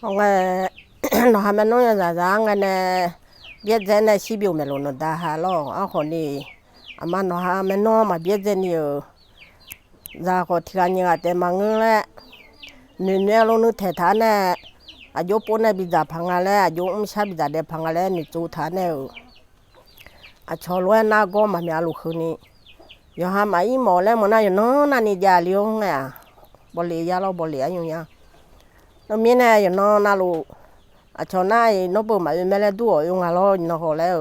ông nó ham nó là rằng anh biết thế này chỉ biểu mẹ luôn nó đã hà lo à còn đi mà nó ham nó mà biết thế nhiều ra có thì anh nhớ thế mà ngưng lại nên luôn nó thể thà này à chỗ bốn này bị giả phăng lại à chỗ ông sao bị giả đẹp phăng lại nên chỗ thà này à cho luôn na go mà mẹ lúc này giờ ham ấy mò lên mà nay nó nani già liông nè bỏ lì già lo bỏ lì anh nhung nó miếng này nó na lu à cho nay nó bự mà mẹ lại đuổi用à lo nó hồ lẽ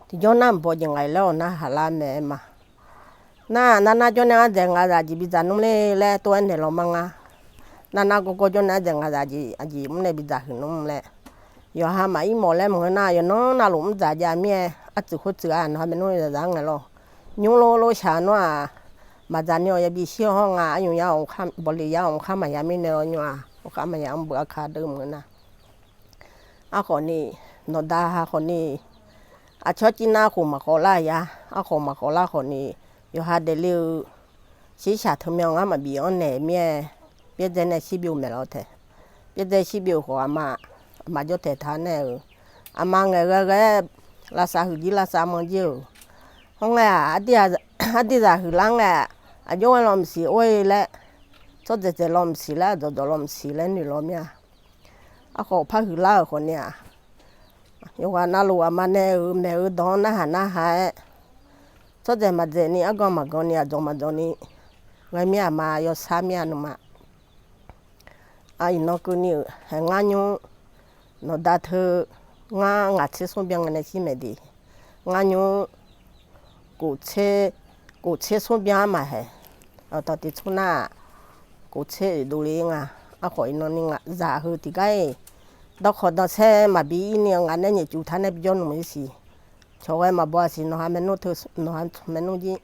thì cho năm bỏ những ngày lâu na hà la mẹ mà na cho nên rằng là gì bây giờ nó lên tôi anh để lo mang na có cho nên rằng là gì muốn này bây giờ nó lên giờ ha mấy mò lên mà nó na lủng giả giả mẹ ăn chữ hốt chữ ăn nó nói là rằng này lo nhung lo chả nó mà giả nhiều bị siêu hoang anh nhung nhau khăm bỏ lì nhau khăm mà nhà mình nè nhau khăm mà nhà bữa khá đơm nữa à còn nè nó đa còn nè à cho chị na cũng mà có lại à cũng mà có lại còn nè giờ ha để lưu chỉ xả thơm nhau mà bị anh này mẹ biết thế này chỉ biểu mẹ lo thế biết thế chỉ biểu của mà cho thể thà này mà người là sao hử gì là sao mà nhiều không à đi ra hử lăng à cho anh làm gì ôi lẽ cho để làm gì lẽ rồi làm gì lẽ nữa làm nha có phải hử lá còn nè nhưng mà na lúa mà nè đó na hại cho để mà để nè mà con nè cho nè ngày mẹ mà yo sa mẹ nó mà ai nó cứ nhiều hàng ngàn nó đã thơ ngã chết xuống biển này chỉ mấy đi ngàn cụ chết xuống biển mà hè ở đó thì chỗ nào cụ chết đủ liền à khỏi nó nên giả hư thì cái đó khỏi đó xe mà bị nhiều anh ấy chủ thanh này bây giờ nó mới gì cho em mà bỏ gì nó ham nó thôi nó ham nó gì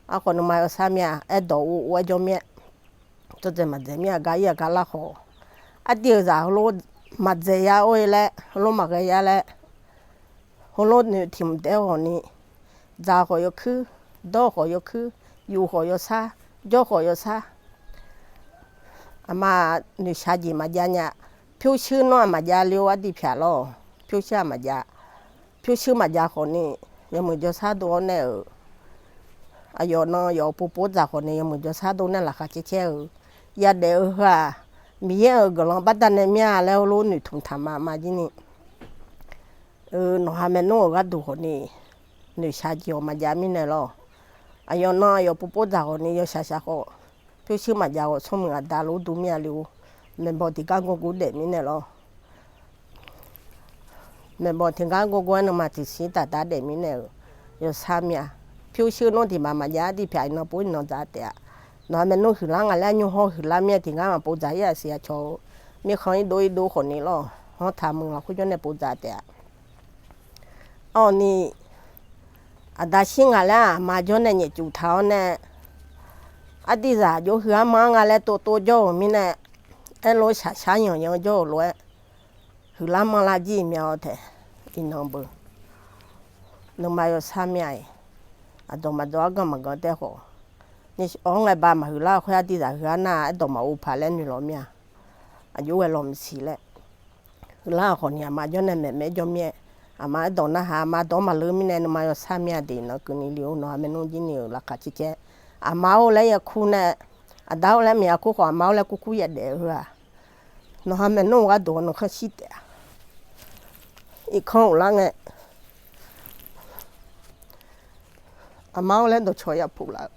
à còn nó mà ở xa mẹ ở đâu ở chỗ mẹ cho nên mà để mẹ cái là khó à điều giả luôn mà dễ ya ôi lẽ luôn mà cái ya lẽ luôn nữa tìm đeo họ nè giả họ yêu khứ đó họ yêu khứ yêu họ yêu xa do họ yêu xa mà nữ sa gì mà gia nhà phiêu sư nó mà gia liêu ở đi phía lo phiêu sư mà gia họ nè nhưng mà do xa đồ nè à yo nó yo bố giả họ nè nhưng mà do xa đồ nè là khác chế ya đều ha mi ở cái lòng bắt đàn em nhà leo luôn nữ thùng thảm mà gì nè nó ham nó cái đồ họ nè nữ sa gì mà gia mi nè lo à yo nó yo bố giả họ nè yo sa họ phiêu sư mà gia họ xong người ta lú đủ mía liu mình bỏ thì cái cô để mi nè lo mình bỏ thì cái cô nó mà thì xí ta để mi nè yo sa mía phiêu sư nó thì mà gia đi phải nó bún nó giá tiền nó mình nó hử lăng à lại nhung ho hử lăng mía thì cái mà bố giá ya xí cho mía khơi đôiคนนี้lo họ thamมึงเราคุยกันในbố giá tiềnนี่à đã xin à là mà cho nên nhẹ chủ tháo nè à đi ra chỗ hứa mang à lại to cho mình nè em lối xả nhiều cho lối hử lăng mà là gì mèo thế in nó bự nó mà yo sa mía à đồ mà đồ cái mà cái thế hồนี่อ๋อไงบ้ามาหือล่าค่อยดีจ้ะหือหน้าไอ้ดอกมาอุปาเล่นอยู่ล้อมเนี่ยอายุไอ้ล้อมสีแหละหือล่าคนเนี่ยมาย้อนในแม่จอมเนี่ยมาไอ้ดอกนะฮะมาดอกมาลืมไม่แน่นมาอยู่สามเนี่ยดีเนาะกูนี่เลี้ยวเนาะไม่นุ่งจีนี่ละกัดจิเจ้มาเอาเลยอะคู่เนี่ยดาวเลยมีอะคู่ของมาเอาเลยคู่ยัดเดือดเนาะไม่นุ่งก็โดนเนาะเขาชิดเดียอีกข้างหลังเนี่ยมาเอาเลยโดนช่วยอะพูดแล้ว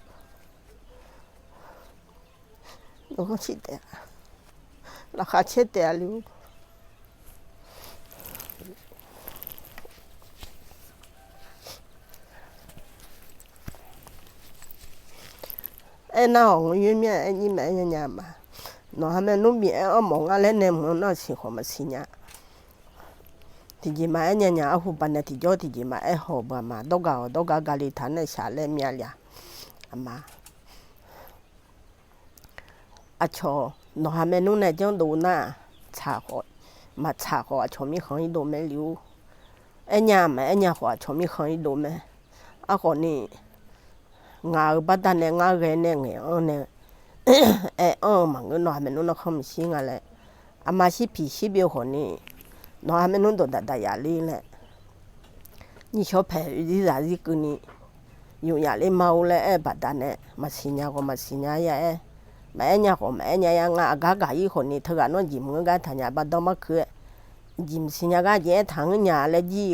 nó không chịu được là khá chết được luôn em nào cũng như mẹ em như mẹ nhà mà nó hay nó bị ở mong ở lên em nó chỉ có mà xin nhá thì gì mà em nhà ở khu bên này thì cho thì gì mà em hồ mà đâu cả gà lì thắn này xả lên mẹ liền mà à cho nó ham nó này chẳng đủ na trả họ mà trả họ cho mình không đủ mấy liu anh nhà họ cho mình không đủ mấy à còn nè ngà bắt đàn này ngà cái này nghe mà người nói mình nó không xin à lẽ mà xí phì xí biểu hồ nè nói mình đồ đã đại lý lẽ như cho phải đi ra đi cứ nèอยู่อย่าเล่นเมาเลยบัดนั้นเนี่ยมาสิญญาก็มาสิญญาอย่าแม่เนี่ยก็แม่เนี่ยยังอ่ะกะอีคนนี้เธอกันว่ายิ้มกันทันยาบัดต้องมาคือยิ้มสิญญากันยังทางเนี่ยเลยจี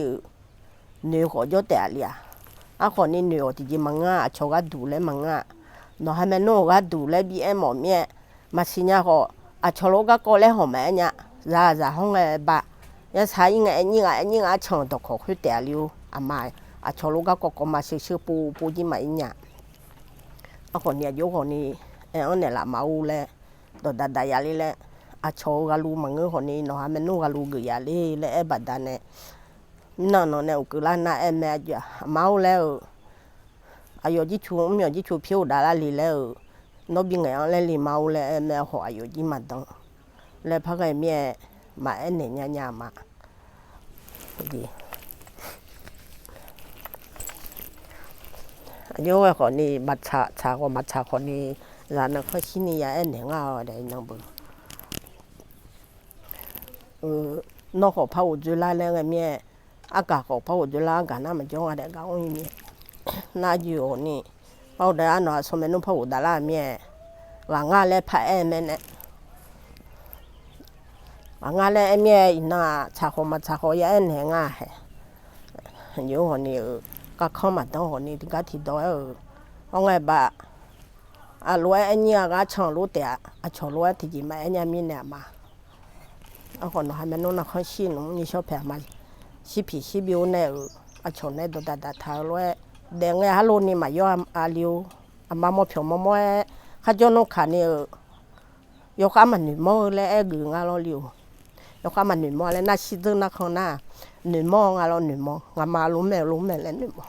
เหนื่อยก็จะแต่เลยอ่ะคนนี้เหนื่อยที่จะมังอ่ะชอบกันดูเลยมังอ่ะน้องให้แม่น้องกันดูเลยบีหมอเมียมาสิญญาก็อ่ะชอบลูกก็เลยหอมแม่เนี่ยจะห้องไงบ้ายังใช้ยังไงนี่ไงช่างตกขอคือแต่เลี้ยวอ่ะมาชอบลูกก็มาชื่อปูจีมาอีเนี่ยคนเนี่ยยุคนนี้อันเนี่ยละมาอูเลยตัวดายาลีเลยชอบกันรู้มังคนนี้น้องมันนู้กันรู้กุยาลีเลยบัดนั้นเนี่ยนั่นเนี่ยอุกฤษน่ะแม่จ้ะมาอูแล้วอายุที่ชูผิวดาราลีแล้วน้องบิงเงี้ยเลยมาอูเลยแม่หัวอายุที่มาตั้งเลยพักไอ้เมียมาเนี่ยมาดีอายุว่าคนนี้มัดชาคนนี้ร้านเขาชิ้นนี้ยังเนี่ยง่ายเลยน้องบุญนอกของพระอุจุลาแล้วไงเมียอากาศของพระอุจุลากันน่ะมันจ้องอะไรกันวะเมียน่าอยู่นี่พระอุดาหน่อยสมัยนู้นพระอุดาลาเมียว่างานเลยพระแม่เนี่ยว่างานเลยเมียอิน่าชาของยังเนี่ยง่ายอยู่คนนี้ก็เข้ามาตั้งคนนี้ที่ก็ที่ตัวเอาไงบ้ารวยอันนี้ก็ช่างรู้แต่ช่างรวยที่จริงไม่อันนี้มีเนี่ยมาเอาคนให้มันนู้นเขาชี้หนูนี่ชอบแผ่มาชี้ผีชี้บิวเนี่ยช่างเนี่ยตัวดาท้ารวยเด็กเนี่ยฮัลโหลนี่มาย่อเลี้ยวมาหมดผิวมาหมดข้าจนกขานี่ยกขามันหนึ่งโมเลยกึ่งอะไรเลี้ยวยกขามันหนึ่งโมเลยน่าชี้ตึ้งน่าข้างหน้าหนึ่งโมอะไรหนึ่งโมงามาลุ้มแม่เลยหนึ่งโม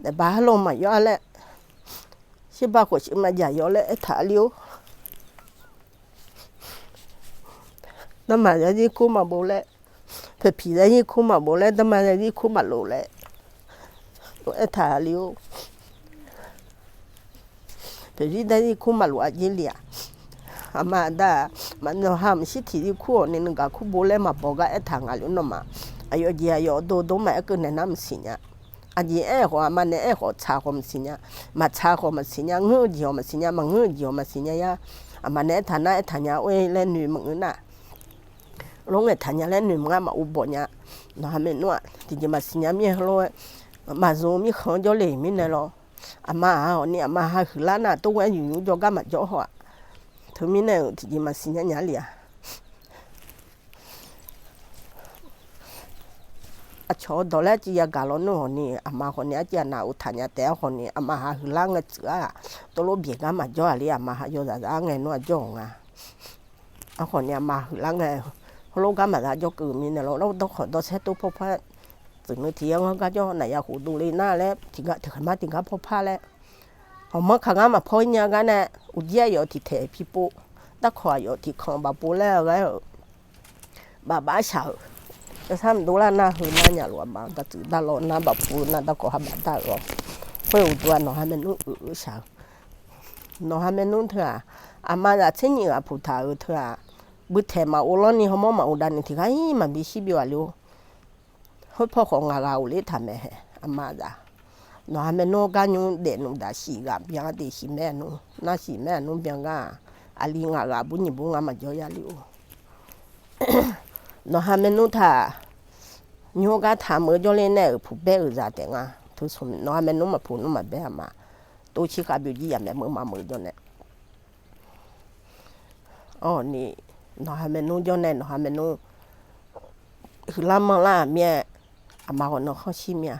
แต่บ้าลงมาย่อแล้วชิบ้าก็ชิมาใหญ่ย่อแล้วถ่าเลี้ยวน้ำมันจะยิ่งคุ้มมาโบแล้วเผื่อผีจะยิ่งคุ้มมาโบแล้วน้ำมันจะยิ่งคุ้มมาโลแล้วถ่าเลี้ยวเผื่อที่ได้ยิ่งคุ้มมาโลอาจิเลียอามาได้มันจะห้ามสิทธิที่คู่นี่นึกว่าคู่โบแล้วมาบอกว่าทางอะไรน้ำมันอายุเยอะอยู่โดมาก็แนะนำสิเนี่ยอันนี้หัวมันเนี่ยหัวชาหัวมันสิเนี่ยมาชาหัวมันสิเนี่ยงูเดียวมันสิเนี่ยมันงูเดียวมันสิเนี่ยยามันเนี่ยฐานะเว้ยเล่นหนุ่มมึงน่ะลงเนี่ยฐานะเล่นหนุ่มมาอุบลเนี่ยน้าไม่นวดที่จะมาสิเนี่ยมีฮัลโหลมาโซมีของเจ้าเล่มีเนี่ยหรอมาเนี่ยมาหาคือล้านน่ะตัวอยู่จะก็มาจ่อหัวถึงมีเนี่ยที่จะมาสิเนี่ยเนี่ยเลยชอบดอลลาร์จีกาลนู่นนี่มาคนนี้จีน่าอุทานแต่คนนี้มาหาหลังเสือตัวลูกเบียกันมาจ่อเลยมาหาโยดาไงนู่นจ่องคนนี้มาหลังไงลูกกันมาจ่อกือมีเนี่ยเราต้องขอตัวเช็ดตัวพบผ้าถึงนาทีเขาก็จ่อไหนอยากหูดูเลยหน้าแล้วถึงก็มาถึงก็พบผ้าแล้วพอเมื่อครั้งมาพ่อเนี่ยกันเนี่ยอุจจาระที่เทพิปุตะขวอยู่ที่ของบาปูแล้วก็บ้าเฉาจะทำดูแลน่าหืนน่าหยาหลวมบ้างแต่ถือตลอดน่าแบบปูน่าตะโกหับตลอดเพื่อตัวน้องให้มันนุ่งเฉาน้องให้มันนุ่งเถอะอามาจะเช่นนี้กับผู้ถ่ายเถอะบุตรมาอุลนี่เขามาอุดานี่ที่เขามันมีชีวิตอยู่เขาพ่อของเราเลยทำให้อามาจ้ะน้องให้มันนุ่งกันยุ่งเด่นนุ่งได้สีกับยังได้สีแม่นุ่งน่าสีแม่นุ่งเพียงก็อาลีงากับบุญบุญงามาเจอยาลิวน้องให้มันนุ่งท่า你我他们叫人来铺白儿啥的啊，都从那还没弄么铺弄么白嘛，都去下边也没么叫呢。哦，你那还没弄叫呢，那还没弄，คือละมังละเมียอามาคนน้องเขาชิเมีย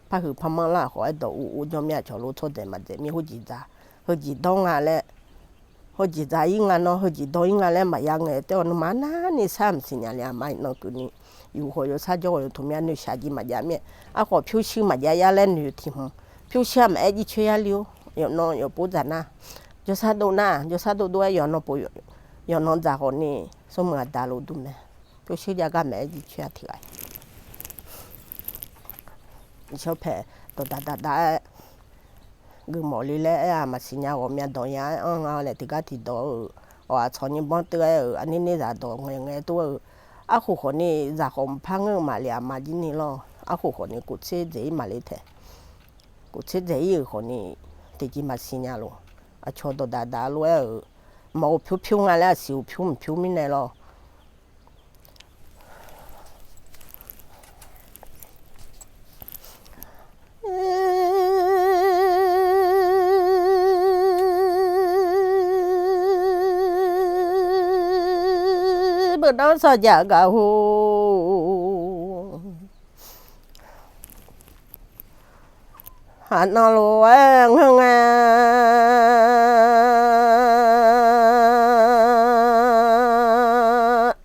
ป้าคือพมังละขอไอ้ตัวอูจอมเมียชอบรู้ทั่วเดมาเดมีหัวจีจ่าหัวจีดองอะไรหัวจีจ่ายิ่งอ่ะเนาะหัวจีดองยิ่งอะไรมายังไงแต่ว่ามันน่านี่ซ้ำสิญญาเลยมาน้องกูนี่อยู่หัวอยู่ซาจ่ออยู่ทุ่มยันอยู่ชาจีมาจามีอ่ะขอผิวชื้นมาจายาเล่นอยู่ที่ห้องผิวชื้นมาไอ้จีเชียลิวอยู่น้องอยู่ปูจันนะอยู่ซาดูนะอยู่ซาดูด้วยอยู่น้องปูอยู่น้องจ่าคนนี้สมมติดาลูดูไหมผิวชื้นยากันมาไอ้จีเชียที่ไร小拍都打个毛里来啊嘛是伢我面多呀啊来这个地多哇从你帮得啊你咋多我多啊虎虎你咋红胖个嘛俩嘛今年咯啊虎虎你古车子嘛里头古车子以后你自己嘛是伢咯啊坐到打咯冇飘啊啦少飘唔飘面嚟咯。bữa đó sao dạ cả hồ hả nó luôn á hương à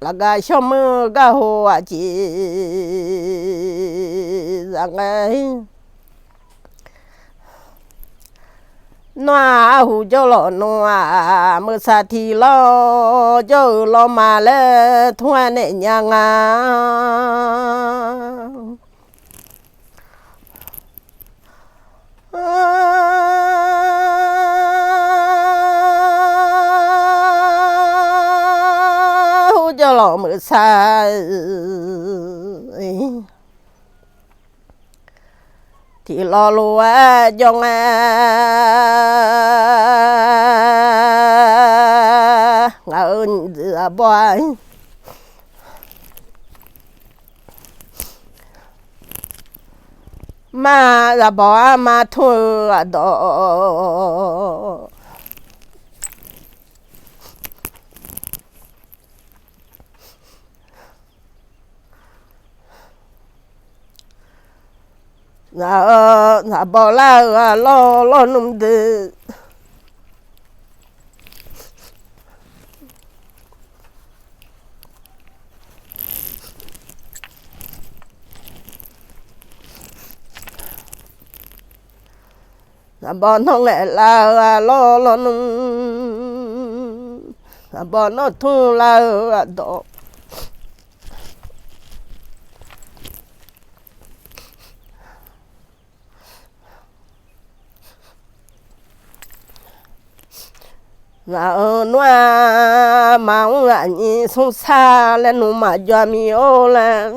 là cái số mưa cái hồ à chị rằng ấy nó hú cho lo nó mưa sa thì lo cho lo mà lẽ thua nè nhà ngà hú cho lo mưa sa thì lo lúa dòng ngỡ giữa bòi mà là bỏ mà thua đó là bỏ la lo nung de là bỏ nó lại là lo nung là bỏ nó thu là đó là nó mà ông là nhìn xuống xa lên nó mà cho mi ô là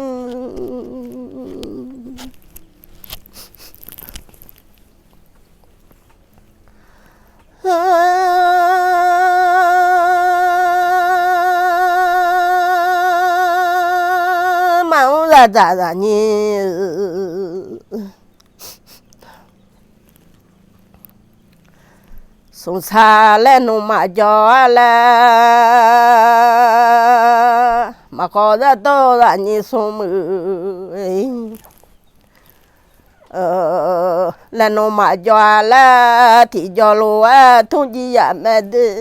mà ông là nhìn xuống xa lên nó mà cho là mà có ra to là như xuống mưa lên nó mà cho là thì cho lúa thông chi à mẹ đi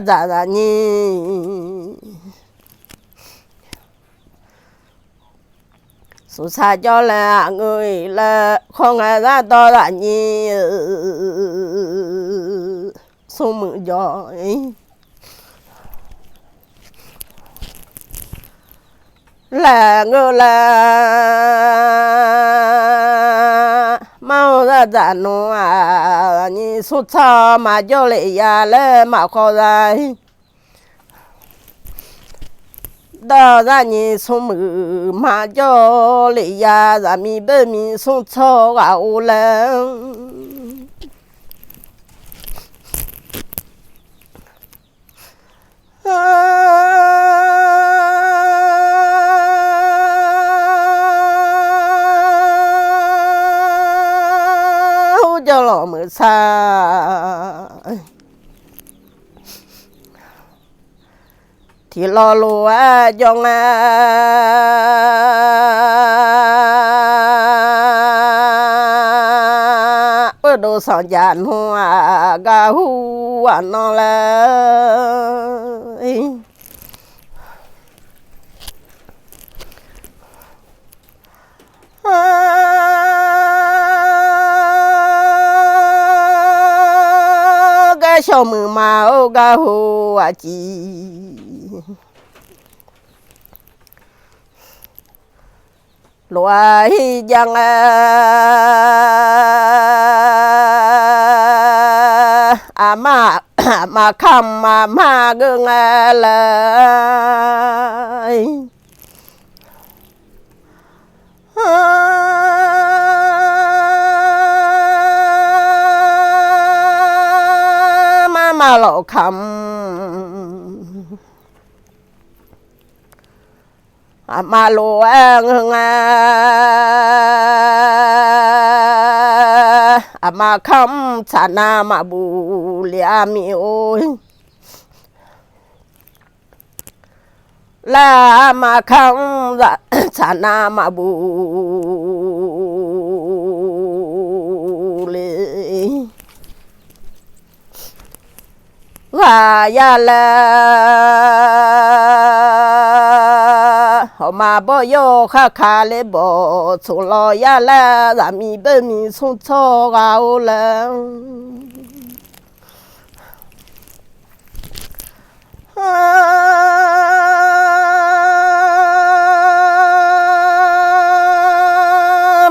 dạ nhỉ số xa cho là người là không ai ra to là nhỉ số mượn giỏi là ngơ là mau ra giả nó à như số xa mà cho lệ ya lệ mà khó ra đó ra như số mử mà cho lệ ya ra mi bê mi số xa gạo lên cho lọ mưa xa thì lo lúa dòng ở đồ sọn dàn hoa gà hu nó là cái sầu mưa màu cái hồ à chị loài giang mà khăm mà gương lại mà lộ khăm mà lộ mà khăm chana mà bù lia mi ôi la mà khăm chana mà bù lia và ya la mà bỏ yo khá khá lệ bỏ chỗ lo ya la ra mi bên mi xuống cho gạo la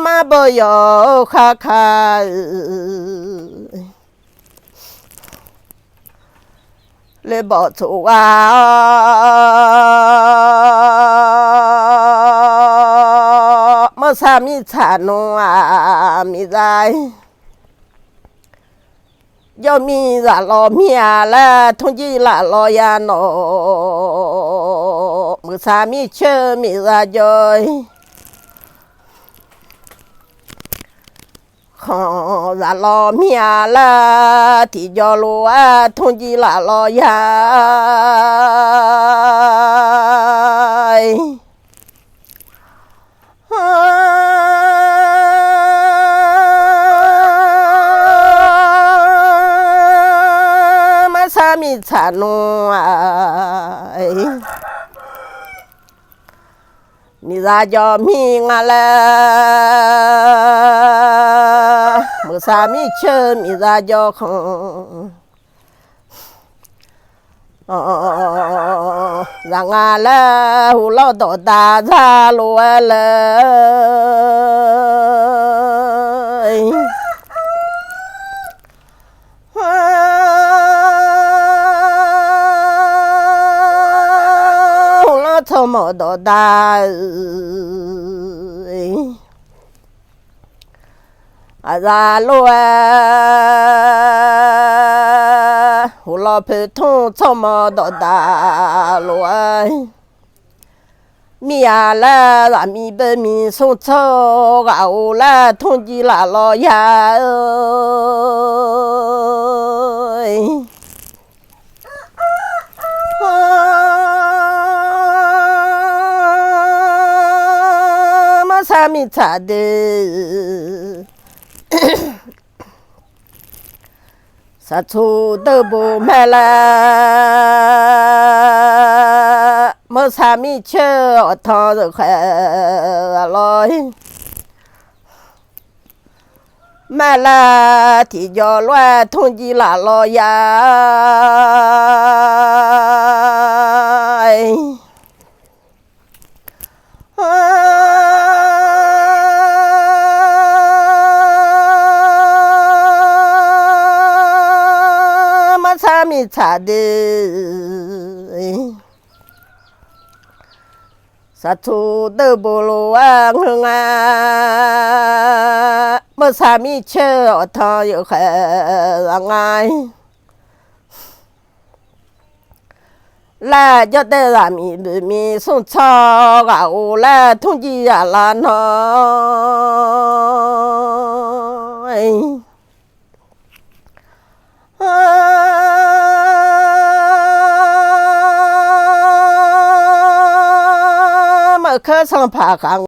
mà bỏ yo khá khá lệ bỏ chỗ mà sao mi chả nó mi dài do mi là lo mi là thông chi là lo ya nó mà sao mi chơi mi ra rồi họ là lo mi là thì do lo thông chi là lo ya mà sao mi chả nó mi ra cho mi ngà la mà sao mi chơi mi ra cho không rằng là hú lo tổ ta ra lúa lời hú lo cho một tổ ta ra lúa hú lo phê thông cho một tổ ta lúa mi là mi bên mi xuống cho gạo là thông chi là lo ya ơi mà sao mi chả được sa chu đơ bồ mẹ là mà sao mi chơi ở thọ được rồi mẹ là thì do loa thông chi là lo ya mà mi chả được sa chu đơ bồ lô hương mà sao mi chơi ở thọ được ngay là cho tới là mi xuống cho gạo là thông chi là nó mà khơi sang phá kháng